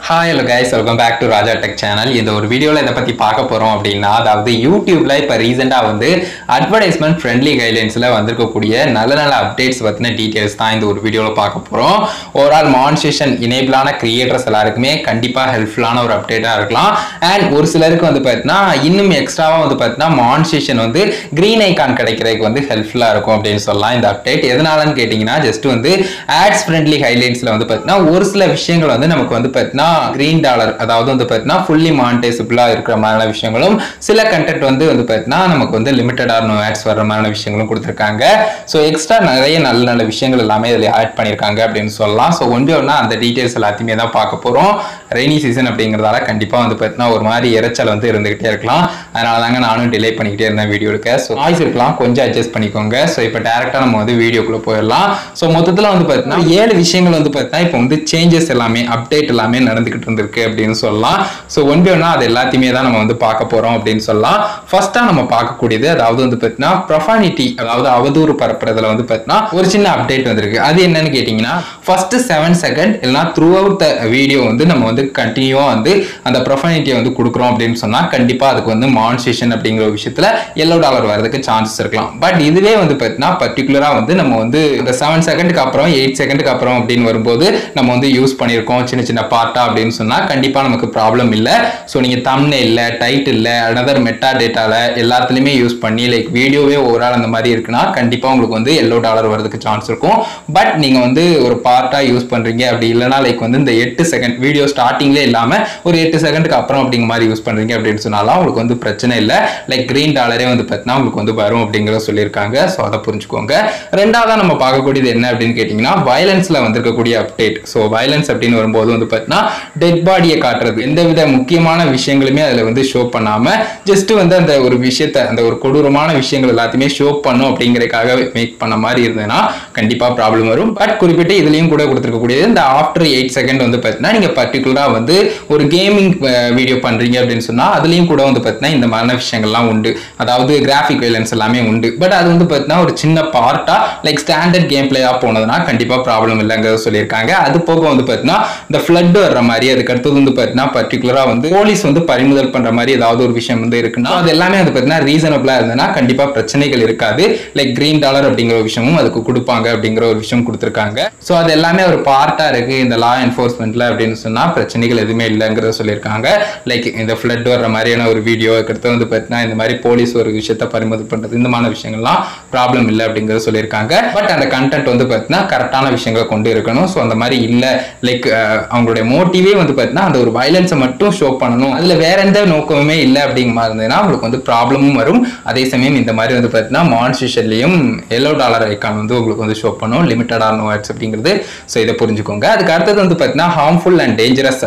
Hi hello guys, welcome back to Raja Tech channel. இந்த ஒரு வீடியோல இத பத்தி பார்க்க போறோம் அப்படினா அதாவது YouTubeல இப்ப ரீசன்ட்டா வந்து அட்வர்டைஸ்மென்ட் ஃப்ரெண்ட்லி கைட்லைன்ஸ்ல வந்திருக்கக்கூடிய நல்ல அப்டேட்ஸ் பத்தின டீடைல்ஸ் தான் இந்த ஒரு வீடியோல பார்க்க போறோம். ஓவரால் மானிடைசேஷன் எனேபிள் ஆன கிரியேட்டர்ஸ் எல்லாருக்குமே கண்டிப்பா ஹெல்ப்ஃபுல்லான ஒரு அப்டேட்டா இருக்கலாம். அண்ட் ஒரு சிலருக்கு வந்து பார்த்தா இன்னும் எக்ஸ்ட்ராவா வந்து பார்த்தா மானிடைசேஷன் வந்து கிரீன் ஐகான் கிடைக்கிறதுக்கு வந்து ஹெல்ப்ஃபுல்லா இருக்கும் அப்படினு சொல்லலாம் இந்த அப்டேட். எதனாலன்னு கேட்டிங்கனா ஜஸ்ட் வந்து ஆட்ஸ் ஃப்ரெண்ட்லி கைட்லைன்ஸ்ல வந்து பார்த்தா ஒரு சில விஷயங்கள் வந்து நமக்கு வந்து பார்த்தா green dollar அதாவது வந்து பார்த்தா fully monetizable இருக்கிற மாதிரியான விஷயங்களும் சில கண்டென்ட் வந்து பார்த்தா நமக்கு வந்து limited or no ads வர்ற மாதிரியான விஷயங்களும் கொடுத்திருக்காங்க. சோ எக்ஸ்ட்ரா நிறைய நல்ல விஷயங்கள் எல்லாமே இதுல ஆட் பண்ணிருக்காங்க அப்படினு சொல்லலாம். சோ ஒண்ணா அந்த டீடைல்ஸ் எல்லாத்தையுமே தான் பார்க்க போறோம். ரெய்னி சீசன் அப்படிங்கறதால கண்டிப்பா வந்து பார்த்தா ஒரு மாதிரி இரைச்சல் வந்து இருந்துகிட்டே இருக்கலாம். அதனால தாங்க நானும் டிலே பண்ணிக்கிட்டே இருந்தேன் வீடியோ எடுக்க. சோ வாய்ஸ் இருக்கலாம் கொஞ்சம் அட்ஜஸ்ட் பண்ணிக்கோங்க. சோ இப்போ டைரக்டா நம்ம வந்து வீடியோக்குள்ள போயிடலாம். சோ மொத்தத்துல வந்து பார்த்தா 7 விஷயங்கள் வந்து பார்த்தா இப்போ வந்து சேஞ்சஸ் எல்லாமே அப்டேட் எல்லாமே நடந்துகிட்டு இருந்திருக்கு அப்படின்னு சொல்லலாம். சோ ஒண்ணா அது எல்லாத்தையுமே தான் நம்ம வந்து பார்க்க போறோம் அப்படின்னு சொல்லலாம். ஃபர்ஸ்டா நம்ம பார்க்கக்கூடியது அதாவது வந்து பார்த்தா profanity அதாவது அவதூறு பரப்புறதுல வந்து பார்த்தா ஒரு சின்ன அப்டேட் வந்திருக்கு. அது என்னன்னு கேட்டிங்கனா ஃபர்ஸ்ட் 7 செகண்ட் இல்லனா த்ரூ அவுட் தி வீடியோ வந்து நம்ம வந்து கண்டினியூவா வந்து அந்த profanity வந்து கொடுக்கிறோம் அப்படின்னு சொன்னா கண்டிப்பா அதுக்கு வந்து மானிடைசேஷன் அப்படிங்கிற விஷயத்துல $1 வரதுக்கு சான்சஸ் இருக்கலாம். பட் இதுவே வந்து பார்த்தா பர்టిక్యులரா வந்து நம்ம வந்து இந்த 7 செகண்டுக்கு அப்புறம் 8 செகண்டுக்கு அப்புறம் அப்படின்னு வரும்போது நம்ம வந்து யூஸ் பண்ணிருக்கோம் சின்ன பார்ட்டா அப்படின்னு சொன்னா கண்டிப்பா நமக்கு ப்ராப்ளம் இல்ல. சோ நீங்க தம்ப்நெயில்ல டைட்டில்ல another மெட்டா டேட்டால எல்லாத்துலயுமே யூஸ் பண்ணி லைக் வீடியோவே ஓவரால் அந்த மாதிரி இருக்குனா கண்டிப்பா உங்களுக்கு வந்து $1 வரதுக்கு சான்ஸ் இருக்கும். பட் நீங்க வந்து ஒரு பார்ட்டா யூஸ் பண்றீங்க அப்படி இல்லனா லைக் வந்து இந்த 8 செகண்ட் வீடியோ ஸ்டார்டிங்ல இல்லாம ஒரு 8 செகண்டுக்கு அப்புறம் அப்படிங்க மாதிரி யூஸ் பண்றீங்க அப்படின்னு சொன்னாலும் உங்களுக்கு வந்து பிரச்சனை இல்ல. லைக் கிரீன் டாலரே வந்து பார்த்தா உங்களுக்கு வந்து வரும் அப்படிங்கறத சொல்லிருக்காங்க. சோ அத புரிஞ்சுக்கோங்க. ரெண்டாவதா நம்ம பார்க்கக்கூடியது என்ன அப்படின்னு கேட்டிங்கனா வயலன்ஸ்ல வந்திருக்கக்கூடிய அப்டேட். சோ வயலன்ஸ் அப்படின்னு வரும்போது வந்து பார்த்தா டெட் பாடியை காட்டுறது எந்தவித முக்கியமான விஷயங்களுமே அதுல வந்து ஷோ பண்ணாம ஜஸ்ட் வந்து அந்த ஒரு விஷயத்தை அந்த ஒரு கொடூரமான விஷயங்கள் எல்லாத்தையுமே ஷோ பண்ணும் அப்படிங்கறதுக்காக மேக் பண்ண மாதிரி இருந்ததுன்னா கண்டிப்பா ப்ராப்ளம் வரும். பட் குறிப்பிட்டு இதுலயும் கூட கொடுத்திருக்கக்கூடியது இந்த ஆஃப்டர் 8 செகண்ட் வந்து பார்த்தீங்கன்னா நீங்க பர்டிகுலரா வந்து ஒரு கேமிங் வீடியோ பண்றீங்க அப்படின்னு சொன்னா அதுலயும் கூட வந்து பார்த்தீங்கன்னா இந்த மாதிரி விஷயங்கள்லாம் உண்டு. அதாவது கிராஃபிக் வயலன்ஸ் எல்லாமே உண்டு. பட் அது வந்து பார்த்தீங்கன்னா ஒரு சின்ன பார்ட்டா லைக் ஸ்டாண்டர்ட் கேம் பிளேயா போனதுன்னா கண்டிப்பா ப்ராப்ளம் இல்லைங்கிறத சொல்லியிருக்காங்க. அது போக வந்து பார்த்தீங்கன்னா இந்த ஃப்ளட் வர்ற மாதிரி அதுக்கு அடுத்தது வந்து பார்த்தீங்கன்னா பர்டிகுலரா வந்து போலீஸ் வந்து பறிமுதல் பண்ற மாதிரி ஏதாவது ஒரு விஷயம் வந்து இருக்குன்னா அது எல்லாமே வந்து பார்த்தீங்கன்னா ரீசனபிளா இருந்ததுன்னா கண்டிப்பா பிரச்சனைகள் இருக்காது. லைக் கிரீன் டாலர் அப்படிங்கிற ஒரு விஷயமும் அதுக்கு கொடுப்பாங்க அப்படிங்கிற ஒரு விஷயம் கொடுத்திருக்காங்க. சோ அது எல்லாமே ஒரு பார்ட்டா இருக்கு இந்த லா என்ஃபோர்ஸ்மெண்ட்ல அப்படின்னு சொன்னா பிரச்சனைகள் எதுவுமே இல்லைங்கிறத சொல்லியிருக்காங்க. லைக் இந்த ஃப்ளட் வர்ற மாதிரியான ஒரு வீடியோ அடுத்து வந்து பார்த்தீங்கன்னா இந்த மாதிரி போலீஸ் ஒரு விஷயத்தை பறிமுதல் பண்றது இந்த மாதிரி விஷயங்கள்லாம் ப்ராப்ளம் இல்லை அப்படிங்கிறத சொல்லியிருக்காங்க. பட் அந்த கண்டென்ட் வந்து பார்த்தீங்கன்னா கரெக்டான விஷயங்களை கொண்டு இருக்கணும். ஸோ அந்த மாதிரி இல்லை லைக் அவங்களுடைய மோட்டிவே வந்து பார்த்தீங்கன்னா அந்த ஒரு வயலன்ஸை மட்டும் ஷோ பண்ணணும் அதுல வேற எந்த நோக்கமுமே இல்லை அப்படிங்கிற மாதிரி இருந்ததுன்னா உங்களுக்கு வந்து ப்ராப்ளமும் வரும். அதே சமயம் இந்த மாதிரி வந்து பார்த்தீங்கன்னா மானிடைசேஷன்லயும் $1 ஐகான் வந்து உங்களுக்கு வந்து ஷோ பண்ணும் லிமிட்டட் ஆர் நோ ஆட்ஸ் அப்படிங்கிறது. ஸோ இதை புரிஞ்சுக்கோங்க. அதுக்கு அடுத்தது வந்து பார்த்தீங்கன்னா ஹார்ம்ஃபுல் அண்ட் டேஞ்சரஸ்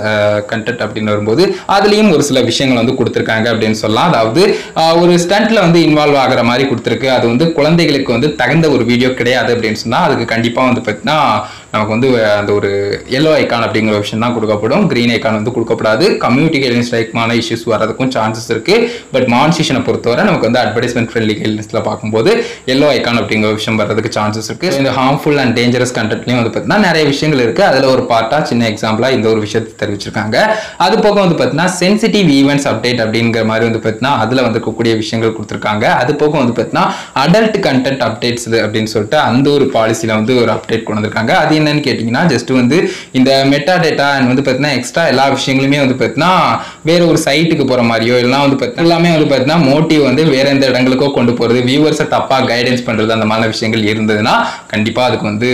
கண்டென்ட் அப்படின்னு வரும்போது அதுலயும் ஒரு சில விஷயங்கள் வந்து கொடுத்திருக்காங்க அப்படின்னு சொல்லலாம். அதாவது ஒரு ஸ்டண்ட்ல வந்து இன்வால்வ் ஆகிற மாதிரி கொடுத்திருக்கு. அது வந்து குழந்தைகளுக்கு வந்து தகுந்த ஒரு வீடியோ கிடையாது அப்படின்னு சொன்னா அதுக்கு கண்டிப்பா வந்து பார்த்தீங்கன்னா நமக்கு வந்து அந்த ஒரு yellow ஐகான் அப்படிங்கிற விஷயம் தான் கொடுக்கப்படும். கிரீன் ஐகான் வந்து கொடுக்கப்படாது. கம்யூனிட்டி கைட்லைன்ஸ் லைக்மான இஷ்யூஸ் வரதுக்கும் சான்சஸ் இருக்கு. பட் மானிடைசேஷனை பொறுத்தவரை நமக்கு வந்து அட்வர்டைஸ்மென்ட் ஃப்ரெண்ட்லி கைட்லைன்ஸ்ல பார்க்கும்போது yellow ஐகான் அப்படிங்கிற விஷயம் வரதுக்கு சான்சஸ் இருக்கு. இந்த ஹார்ம்ஃபுல் அண்ட் டேஞ்சரஸ் கண்டென்ட்லயும் வந்து பார்த்தீங்கன்னா நிறைய விஷயங்கள் இருக்கு. அதுல ஒரு பார்ட்டா சின்ன எக்ஸாம்பிளா இந்த ஒரு விஷயத்தை தெரிவிச்சிருக்காங்க. அது போக வந்து பார்த்தீங்கன்னா சென்சிட்டிவ் ஈவெண்ட்ஸ் அப்டேட் அப்படிங்கிற மாதிரி வந்து பார்த்தீங்கன்னா அதுல வந்து இருக்கக்கூடிய விஷயங்கள் கொடுத்திருக்காங்க. அது போக வந்து பார்த்தீங்கன்னா அடல்ட் கண்டென்ட் அப்டேட்ஸ் அப்படின்னு சொல்லிட்டு அந்த ஒரு பாலிசியில வந்து ஒரு அப்டேட் கொண்டு வந்திருக்காங்க. அது என்னன்னு கேட்டீங்கன்னா ஜஸ்ட் வந்து இந்த மெட்டா டேட்டா வந்து பார்த்தீங்கன்னா எக்ஸ்ட்ரா எல்லா விஷயங்களுமே வந்து பார்த்தீங்கன்னா வேற ஒரு சைட்டுக்கு போற மாதிரியோ எல்லாம் வந்து பார்த்தீங்கன்னா எல்லாமே வந்து பார்த்தீங்கன்னா மோட்டிவ் வந்து வேற எந்த இடங்களுக்கோ கொண்டு போறது வியூவர்ஸை தப்பா கைடன்ஸ் பண்றது அந்த மாதிரி விஷயங்கள் இருந்ததுன்னா கண்டிப்பா அதுக்கு வந்து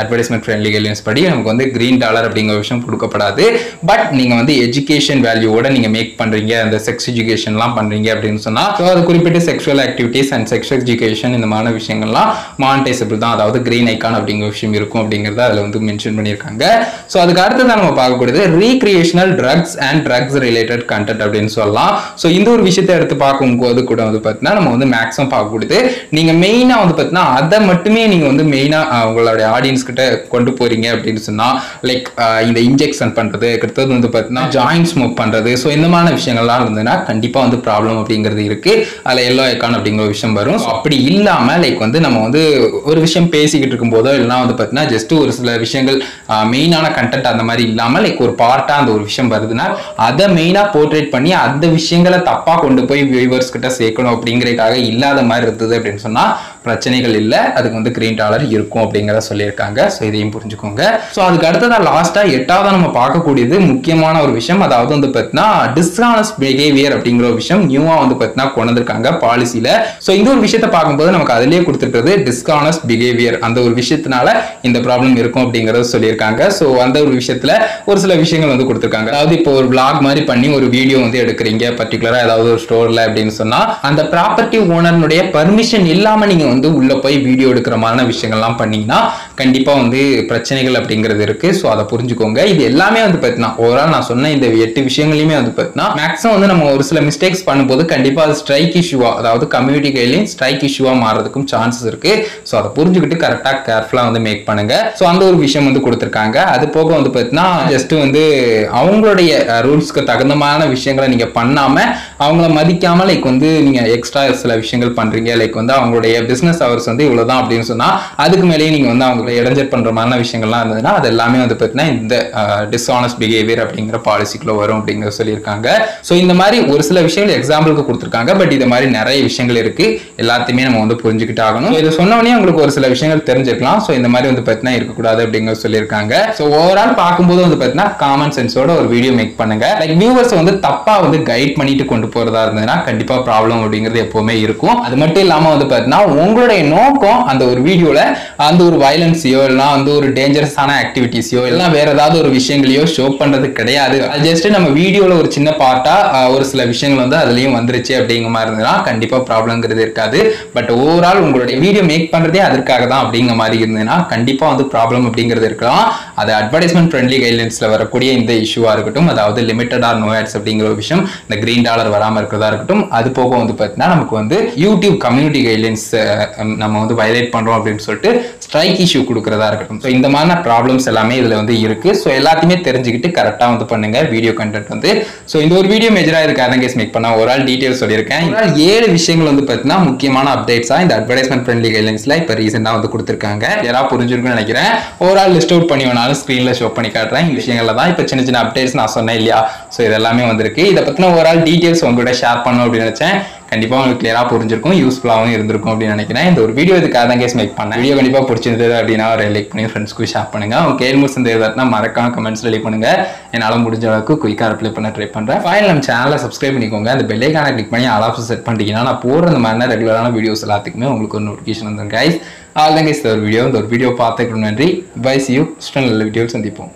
அட்வர்டைஸ்மென்ட் ஃப்ரெண்ட்லி கைட்லைன்ஸ் படி நமக்கு வந்து கிரீன் டாலர் அப்படிங்கிற விஷயம் கொடுக்கப்படாது. பட் நீங்க வந்து எஜுகேஷன் வேல்யூவோட நீங்க மேக் பண்றீங்க அந்த செக்ஸ் எஜுகேஷன்லாம் பண்றீங்க அப்படின்னு சொன்னா அது குறிப்பிட்ட sexual activities and sex education இந்த மாதிரி விஷயங்கள்லாம் மானிடைசபிள் தான். அதாவது கிரீன் ஐகான் அப்படிங்கிற விஷயம் இருக்கும் அப்படிங்கறத அதுல வந்து மென்ஷன் பண்ணிருக்காங்க. சோ அதுக்கு அடுத்து தான் நம்ம பார்க்கக்கூடியது recreational drugs and drugs related content அப்படின்னு சொல்லலாம். சோ இந்த ஒரு விஷயத்தை எடுத்து பார்க்கும்போது கூட வந்து பார்த்தீங்கன்னா நம்ம வந்து மேக்ஸிமம் பார்க்கக்கூடியது நீங்க மெயினா வந்து பார்த்தீங்கன்னா அதை மட்டுமே நீங்க வந்து மெயினா உங்களுடைய ஆடியன்ஸ் கிட்ட கொண்டு போறீங்க அப்படின்னு சொன்னா லைக் இந்த இன்ஜெக்ஷன் பண்றது அடுத்தது வந்து பார்த்தீங்கன்னா ஜாயிண்ட் ஸ்மோக் பண்றது ஸோ இந்த மாதிரி விஷயங்கள்லாம் இருந்ததுன்னா கண்டிப்பா வந்து ப்ராப்ளம் அப்படிங்கிறது இருக்கு. அதுல yellow ஐகான் அப்படிங்கிற ஒரு விஷயம் வரும். அப்படி இல்லாம லைக் வந்து நம்ம வந்து ஒரு விஷயம் பேசிக்கிட்டு இருக்கும் போதோ இல்லைன்னா வந்து பார்த்தீங்கன்னா ஜஸ்ட் ஒரு ஒரு சில விஷயங்கள் மெயினான கண்டென்ட் அந்த மாதிரி இல்லாமல் லைக் ஒரு பார்ட்டா அந்த ஒரு விஷயம் வருதுன்னா அதை மெயினா போர்ட்ரேட் பண்ணி அந்த விஷயங்களை தப்பா கொண்டு போய் வியூவர்ஸ் கிட்ட சேர்க்கணும் அப்படிங்கறதுக்காக இல்லாத மாதிரி இருந்தது அப்படின்னு சொன்னா பிரச்சனைகள் இல்ல, அதுக்கு வந்து கிரீன் டாலர் இருக்கும் அப்படிங்கறத சொல்லியிருக்காங்க. ஸோ இதையும் புரிஞ்சுக்கோங்க. ஸோ அதுக்கு அடுத்ததான் லாஸ்டா 8வது நம்ம பார்க்கக்கூடியது முக்கியமான ஒரு விஷயம், அதாவது வந்து பார்த்தீங்கன்னா டிஸ்ஹானஸ்ட் பிஹேவியர் அப்படிங்கிற ஒரு விஷயம் நியூவா வந்து பார்த்தீங்கன்னா கொண்டு வந்திருக்காங்க பாலிசியில. ஸோ இந்த ஒரு விஷயத்தை பார்க்கும்போது நமக்கு அதிலேயே கொடுத்துருக்கிறது டிஸ்ஹானஸ்ட் பிஹேவியர், அந்த ஒரு விஷயத்தினால இந்த ப்ராப்ளம் இருக்கும் அப்படிங்கறத சொல்லியிருக்காங்க. ஸோ அந்த ஒரு விஷயத்துல ஒரு சில விஷயங்கள் வந்து கொடுத்துருக்காங்க. அதாவது இப்போ ஒரு விளாக் மாதிரி பண்ணி ஒரு வீடியோ வந்து எடுக்கிறீங்க பர்டிகுலரா ஏதாவது ஒரு ஸ்டோர்ல அப்படின்னு சொன்னா அந்த ப்ராப்பர்ட்டி ஓனருடைய பர்மிஷன் இல்லாம நீங்க வந்து உள்ள போய் வீடியோ எடுக்கிற மாதிரி விஷயங்கள்லாம் பண்ணீங்கன்னா கண்டிப்பா வந்து பிரச்சனைகள் அப்படிங்கிறது இருக்கு. ஸோ அதை புரிஞ்சுக்கோங்க. இது எல்லாமே வந்து பார்த்தீங்கன்னா ஓவரால் நான் சொன்ன இந்த 8 விஷயங்களையுமே வந்து பார்த்தீங்கன்னா மேக்ஸிமம் வந்து நம்ம ஒரு சில மிஸ்டேக்ஸ் பண்ணும்போது கண்டிப்பா அது ஸ்ட்ரைக் இஷ்யூவா, அதாவது கம்யூனிட்டி கைட்லைன் ஸ்ட்ரைக் இஷ்யூவா மாறதுக்கும் சான்சஸ் இருக்கு. ஸோ அதை புரிஞ்சுக்கிட்டு கரெக்டா கேர்ஃபுல்லா வந்து மேக் பண்ணுங்க. ஸோ அந்த ஒரு விஷயம் வந்து கொடுத்துருக்காங்க. அது போக வந்து பார்த்தீங்கன்னா ஜஸ்ட் வந்து அவங்களுடைய ரூல்ஸ்க்கு தகுந்தமான விஷயங்களை நீங்க பண்ணாம அவங்கள மதிக்காம லைக் வந்து நீங்க எக்ஸ்ட்ரா சில விஷயங்கள் பண்றீங்க, லைக் வந்து அவங்களுடைய பிசினஸ் ஹவர்ஸ் வந்து இவ்வளவுதான் அப்படின்னு சொன்னா அதுக்கு மேலேயே நீங்க வந்து அவங்களை இடைஞ்சல் பண்ற மாதிரி விஷயங்கள்லாம் இருந்ததுன்னா அது எல்லாமே வந்து பார்த்தீங்கன்னா இந்த டிஸ்ஹானஸ்ட் பிஹேவியர் அப்படிங்கிற பாலிசிக்குள்ள வரும் அப்படிங்கிற சொல்லியிருக்காங்க. ஸோ இந்த மாதிரி ஒரு சில விஷயங்கள் எக்ஸாம்பிளுக்கு கொடுத்துருக்காங்க. பட் இது மாதிரி நிறைய விஷயங்கள் இருக்கு, எல்லாத்தையுமே நம்ம வந்து புரிஞ்சுக்கிட்டு ஆகணும். இதை சொன்னோடனே உங்களுக்கு ஒரு சில விஷயங்கள் தெரிஞ்சிருக்கலாம். ஸோ இந்த மாதிரி வந்து பார்த்தீங்கன்னா இருக்கக்கூடாது அப்படிங்கிற சொல்லியிருக்காங்க. ஸோ ஓவரால் பார்க்கும்போது வந்து பார்த்தீங்கன்னா காமன் சென்ஸோட ஒரு வீடியோ மேக் பண்ணுங்க. லைக் வியூவர்ஸ் வந்து தப்பா வந்து கைட் பண்ணிட்டு கொண்டு போறதா இருந்ததுன்னா கண்டிப்பா ப்ராப்ளம் அப்படிங்கிறது எப்பவுமே இருக்கும். அது மட்டும் இல்லாம வந்து பார்த்தீங்கன்னா உங்களுடைய நோக்கம் அந்த ஒரு வீடியோல அந்த ஒரு வயலன்ஸையோ இல்லைனா வந்து ஒரு டேஞ்சரஸான ஆக்டிவிட்டிஸையோ இல்லைனா வேற ஏதாவது ஒரு விஷயங்களையோ ஷோ பண்றது கிடையாது. அது ஜஸ்ட் நம்ம வீடியோல ஒரு சின்ன பார்ட்டா ஒரு சில விஷயங்கள் வந்து அதுலயும் வந்துருச்சு அப்படிங்கிற மாதிரி இருந்ததுன்னா கண்டிப்பா ப்ராப்ளம்ங்கிறது இருக்காது. பட் ஓவரால் உங்களுடைய வீடியோ மேக் பண்றதே அதற்காக தான் அப்படிங்கிற மாதிரி இருந்ததுன்னா கண்டிப்பா வந்து ப்ராப்ளம் அப்படிங்கிறது இருக்கலாம். அது அட்வர்டைஸ்மெண்ட் ஃப்ரெண்ட்லி கைட்லைன்ஸ்ல வரக்கூடிய இந்த இஷ்யூவா இருக்கட்டும், அதாவது லிமிட்டட் ஆர் நோ ஆட்ஸ் அப்படிங்கிற ஒரு விஷயம், இந்த கிரீன் டாலர் வராம இருக்கிறதா இருக்கட்டும், அது போக வந்து பார்த்தீங்கன்னா நமக்கு வந்து யூடியூப் கம்யூனிட்டி கைட்லைன்ஸ் நம்ம வந்து வயலேட் பண்றோம் அப்படின்னு சொல்லிட்டு ஸ்ட்ரைக் இஷ்யூ கொடுக்கறதா இருக்கட்டும். ஸோ இந்த மாதிரி ப்ராப்ளம்ஸ் எல்லாமே இதுல வந்து இருக்கு. ஸோ எல்லாத்தையுமே தெரிஞ்சுக்கிட்டு கரெக்டா வந்து பண்ணுங்க வீடியோ கண்டென்ட் வந்து. ஸோ இந்த ஒரு வீடியோ மேஜரா இதுக்கு அதான் கேஸ் மேக் பண்ண ஒரு ஆள் டீடைல்ஸ் சொல்லியிருக்கேன். 7 விஷயங்கள் வந்து பார்த்தீங்கன்னா முக்கியமான அப்டேட்ஸா இந்த அட்வர்டைஸ்மெண்ட் ஃப்ரெண்ட்லி கைட்லைன்ஸ்ல இப்போ ரீசெண்டா வந்து கொடுத்துருக்காங்க. யாராவது புரிஞ்சிருக்குன்னு நினைக்கிறேன். ஓவரால் லிஸ்ட் அவுட் பண்ணி வேணாலும் ஸ்கிரீன்ல ஷோ பண்ணி காட்டுறேன். இந்த விஷயங்கள்ல தான் இப்போ சின்ன சின்ன அப்டேட்ஸ் நான் சொன்னேன் இல்லையா. ஸோ இதெல்லாமே வந்திருக்கு. இதை பத்தின ஓவரால் டீடைல்ஸ் உங்கள்கிட்ட ஷேர் பண்ணணும் அப்படின்னு நினைச்சேன். கண்டிப்பா உங்களுக்கு கிளியரா புரிஞ்சிருக்கும், யூஸ்ஃபுல்லாகவும் இருந்திருக்கும் அப்படின்னு நினைக்கிறேன். இந்த ஒரு வீடியோ இதுக்காக தான் கேஸ் மேக் பண்ணேன். வீடியோ கண்டிப்பா பிடிச்சிருந்தது அப்படின்னா ஒரு லைக் பண்ணி ஃப்ரெண்ட்ஸ்க்கு ஷேர் பண்ணுங்க. உங்க கேள்விஸ் இருந்ததுன்னா மறக்காம கமெண்ட்ஸ் ரெடி பண்ணுங்க. என்னால முடிஞ்ச அளவுக்கு குயிக்கா ரிப்ளை பண்ண ட்ரை பண்றேன். ஃபைனல் நம்ம சேனலை சப்ஸ்கிரைப் பண்ணிக்கோங்க. அந்த பெல் ஐகானை கிளிக் பண்ணி ஆல் ஆப்ஷன் செட் பண்ணிட்டீங்கன்னா நான் போற இந்த மாதிரி ரெகுலரான வீடியோஸ் எல்லாத்துக்குமே உங்களுக்கு ஒரு நோட்டிஃபிகேஷன் வந்துடும் கைஸ். ஆல் தான் கைஸ் இந்த ஒரு வீடியோ பார்த்துக்கணும். நன்றி. Bye, see you. நல்ல வீடியோவில் சந்திப்போம்.